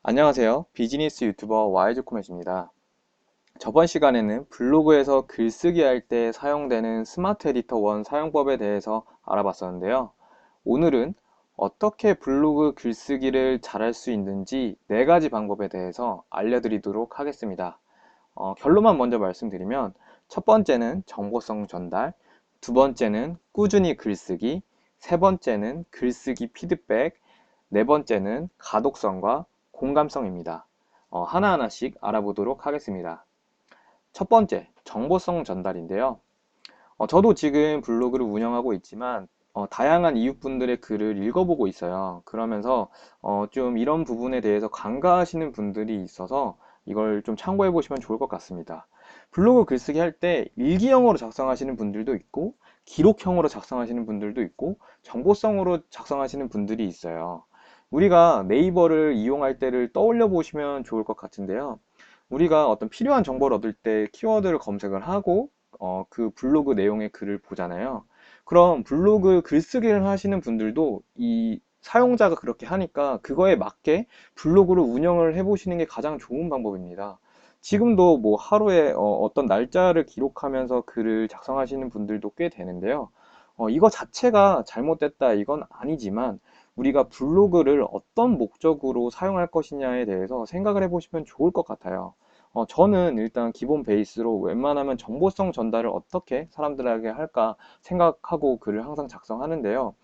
안녕하세요. 비즈니스 유튜버 YG코멧입니다. 저번 시간에는 블로그에서 글쓰기 할 때 사용되는 스마트 에디터 1 사용법에 대해서 알아봤었는데요. 오늘은 어떻게 블로그 글쓰기를 잘할 수 있는지 4가지 방법에 대해서 알려드리도록 하겠습니다. 결론만 먼저 말씀드리면 첫 번째는 정보성 전달, 두 번째는 꾸준히 글쓰기, 세 번째는 글쓰기 피드백, 네 번째는 가독성과 공감성입니다. 하나하나씩 알아보도록 하겠습니다. 첫 번째, 정보성 전달인데요. 저도 지금 블로그를 운영하고 있지만 다양한 이웃분들의 글을 읽어보고 있어요. 그러면서 좀 이런 부분에 대해서 간과하시는 분들이 있어서 이걸 좀 참고해 보시면 좋을 것 같습니다. 블로그 글쓰기 할 때 일기형으로 작성하시는 분들도 있고 기록형으로 작성하시는 분들도 있고 정보성으로 작성하시는 분들이 있어요. 우리가 네이버를 이용할 때를 떠올려 보시면 좋을 것 같은데요. 우리가 어떤 필요한 정보를 얻을 때 키워드를 검색을 하고 그 블로그 내용의 글을 보잖아요. 그럼 블로그 글쓰기를 하시는 분들도 이 사용자가 그렇게 하니까 그거에 맞게 블로그를 운영을 해보시는 게 가장 좋은 방법입니다. 지금도 뭐 하루에 어떤 날짜를 기록하면서 글을 작성하시는 분들도 꽤 되는데요. 이거 자체가 잘못됐다 이건 아니지만 우리가 블로그를 어떤 목적으로 사용할 것이냐에 대해서 생각을 해보시면 좋을 것 같아요. 저는 일단 기본 베이스로 웬만하면 정보성 전달을 어떻게 사람들에게 할까 생각하고 글을 항상 작성하는데요.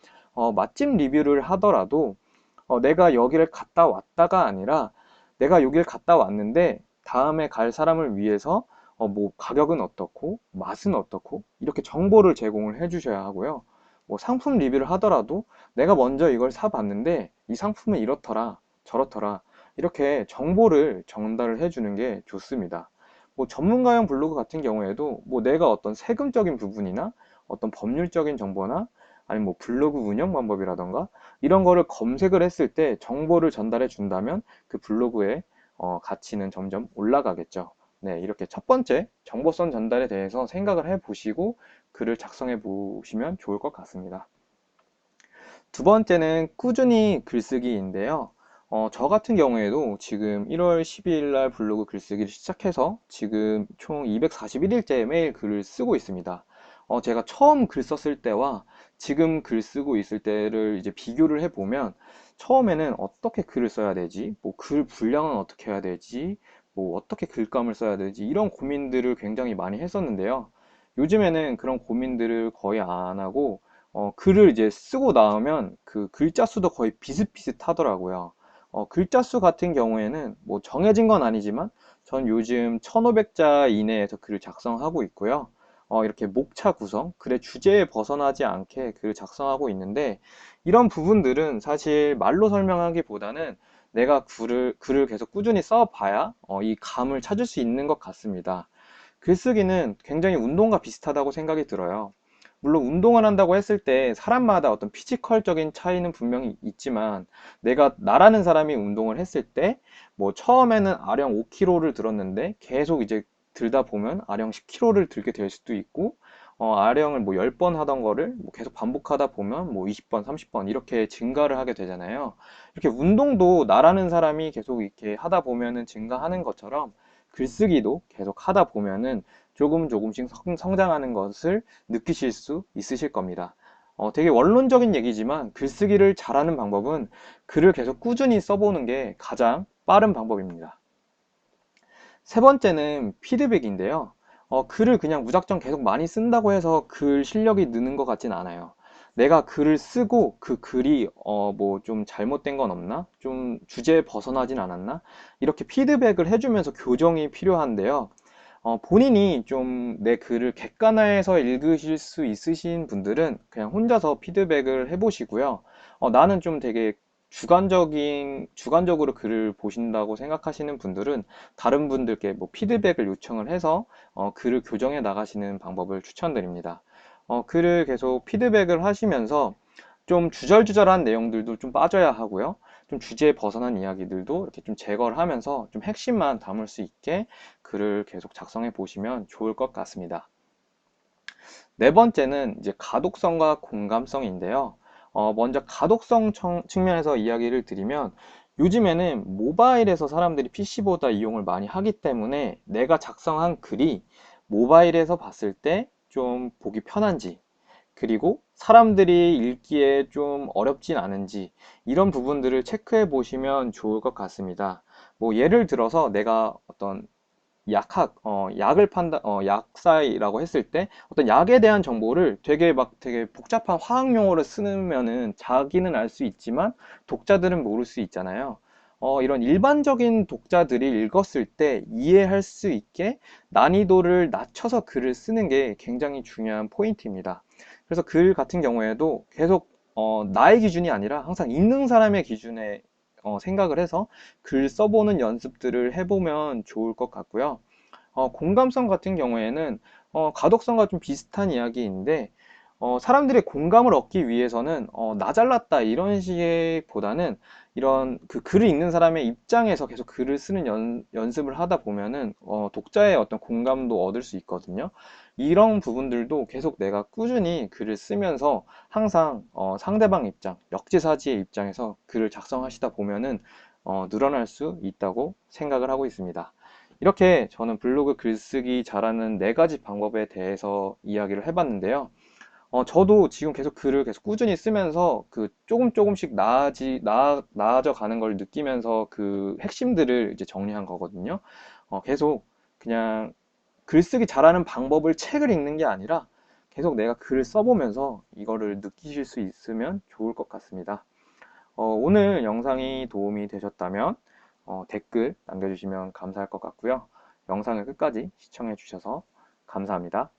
맛집 리뷰를 하더라도 내가 여기를 갔다 왔다가 아니라 내가 여기를 갔다 왔는데 다음에 갈 사람을 위해서 뭐 가격은 어떻고 맛은 어떻고 이렇게 정보를 제공을 해 주셔야 하고요. 뭐 상품 리뷰를 하더라도 내가 먼저 이걸 사봤는데 이 상품은 이렇더라 저렇더라 이렇게 정보를 전달을 해주는 게 좋습니다. 뭐 전문가용 블로그 같은 경우에도 뭐 내가 어떤 세금적인 부분이나 어떤 법률적인 정보나 아니면 뭐 블로그 운영 방법이라던가 이런 거를 검색을 했을 때 정보를 전달해 준다면 그 블로그의 가치는 점점 올라가겠죠. 네, 이렇게 첫 번째 정보성 전달에 대해서 생각을 해 보시고 글을 작성해 보시면 좋을 것 같습니다. 두 번째는 꾸준히 글쓰기인데요. 저 같은 경우에도 지금 1월 12일 날 블로그 글쓰기를 시작해서 지금 총 241일째 매일 글을 쓰고 있습니다. 제가 처음 글 썼을 때와 지금 글 쓰고 있을 때를 이제 비교를 해보면 처음에는 어떻게 글을 써야 되지? 뭐 글 분량은 어떻게 해야 되지? 뭐 어떻게 글감을 써야 되지? 이런 고민들을 굉장히 많이 했었는데요. 요즘에는 그런 고민들을 거의 안 하고 글을 이제 쓰고 나오면 그 글자 수도 거의 비슷비슷하더라고요. 글자 수 같은 경우에는 뭐 정해진 건 아니지만 전 요즘 1500자 이내에서 글을 작성하고 있고요. 이렇게 목차 구성, 글의 주제에 벗어나지 않게 글을 작성하고 있는데 이런 부분들은 사실 말로 설명하기보다는 내가 글을 계속 꾸준히 써봐야 이 감을 찾을 수 있는 것 같습니다. 글쓰기는 굉장히 운동과 비슷하다고 생각이 들어요. 물론 운동을 한다고 했을 때 사람마다 어떤 피지컬적인 차이는 분명히 있지만 내가 나라는 사람이 운동을 했을 때 뭐 처음에는 아령 5kg를 들었는데 계속 이제 들다 보면 아령 10kg를 들게 될 수도 있고 아령을 뭐 10번 하던 거를 뭐 계속 반복하다 보면 뭐 20번, 30번 이렇게 증가를 하게 되잖아요. 이렇게 운동도 나라는 사람이 계속 이렇게 하다 보면은 증가하는 것처럼 글쓰기도 계속 하다 보면은 조금 조금씩 성장하는 것을 느끼실 수 있으실 겁니다. 되게 원론적인 얘기지만 글쓰기를 잘하는 방법은 글을 계속 꾸준히 써보는 게 가장 빠른 방법입니다. 세 번째는 피드백인데요. 글을 그냥 무작정 계속 많이 쓴다고 해서 글 실력이 느는 것 같진 않아요. 내가 글을 쓰고 그 글이 뭐 좀 잘못된 건 없나? 좀 주제에 벗어나진 않았나? 이렇게 피드백을 해주면서 교정이 필요한데요. 본인이 좀 내 글을 객관화해서 읽으실 수 있으신 분들은 그냥 혼자서 피드백을 해보시고요. 나는 좀 되게 주관적으로 글을 보신다고 생각하시는 분들은 다른 분들께 뭐 피드백을 요청을 해서 글을 교정해 나가시는 방법을 추천드립니다. 글을 계속 피드백을 하시면서 좀 주절주절한 내용들도 좀 빠져야 하고요. 좀 주제에 벗어난 이야기들도 이렇게 좀 제거를 하면서 좀 핵심만 담을 수 있게 글을 계속 작성해 보시면 좋을 것 같습니다. 네 번째는 이제 가독성과 공감성인데요. 먼저 가독성 측면에서 이야기를 드리면 요즘에는 모바일에서 사람들이 PC보다 이용을 많이 하기 때문에 내가 작성한 글이 모바일에서 봤을 때 좀 보기 편한지, 그리고 사람들이 읽기에 좀 어렵진 않은지, 이런 부분들을 체크해 보시면 좋을 것 같습니다. 뭐 예를 들어서 내가 어떤 약을 약사라고 했을 때 어떤 약에 대한 정보를 되게 복잡한 화학 용어를 쓰면은 자기는 알 수 있지만 독자들은 모를 수 있잖아요. 이런 일반적인 독자들이 읽었을 때 이해할 수 있게 난이도를 낮춰서 글을 쓰는 게 굉장히 중요한 포인트입니다. 그래서 글 같은 경우에도 계속 나의 기준이 아니라 항상 읽는 사람의 기준에 생각을 해서 글 써보는 연습들을 해보면 좋을 것 같고요. 공감성 같은 경우에는 가독성과 좀 비슷한 이야기인데 사람들의 공감을 얻기 위해서는 나 잘났다 이런 식보다는 이런 그 글을 읽는 사람의 입장에서 계속 글을 쓰는 연습을 하다 보면은 독자의 어떤 공감도 얻을 수 있거든요. 이런 부분들도 계속 내가 꾸준히 글을 쓰면서 항상 상대방 입장, 역지사지의 입장에서 글을 작성하시다 보면은 늘어날 수 있다고 생각을 하고 있습니다. 이렇게 저는 블로그 글쓰기 잘하는 네 가지 방법에 대해서 이야기를 해봤는데요. 저도 지금 계속 글을 계속 꾸준히 쓰면서 그 조금씩 나아져 가는 걸 느끼면서 그 핵심들을 이제 정리한 거거든요. 계속 그냥 글쓰기 잘하는 방법을 책을 읽는 게 아니라 계속 내가 글을 써보면서 이거를 느끼실 수 있으면 좋을 것 같습니다. 오늘 영상이 도움이 되셨다면 댓글 남겨주시면 감사할 것 같고요. 영상을 끝까지 시청해 주셔서 감사합니다.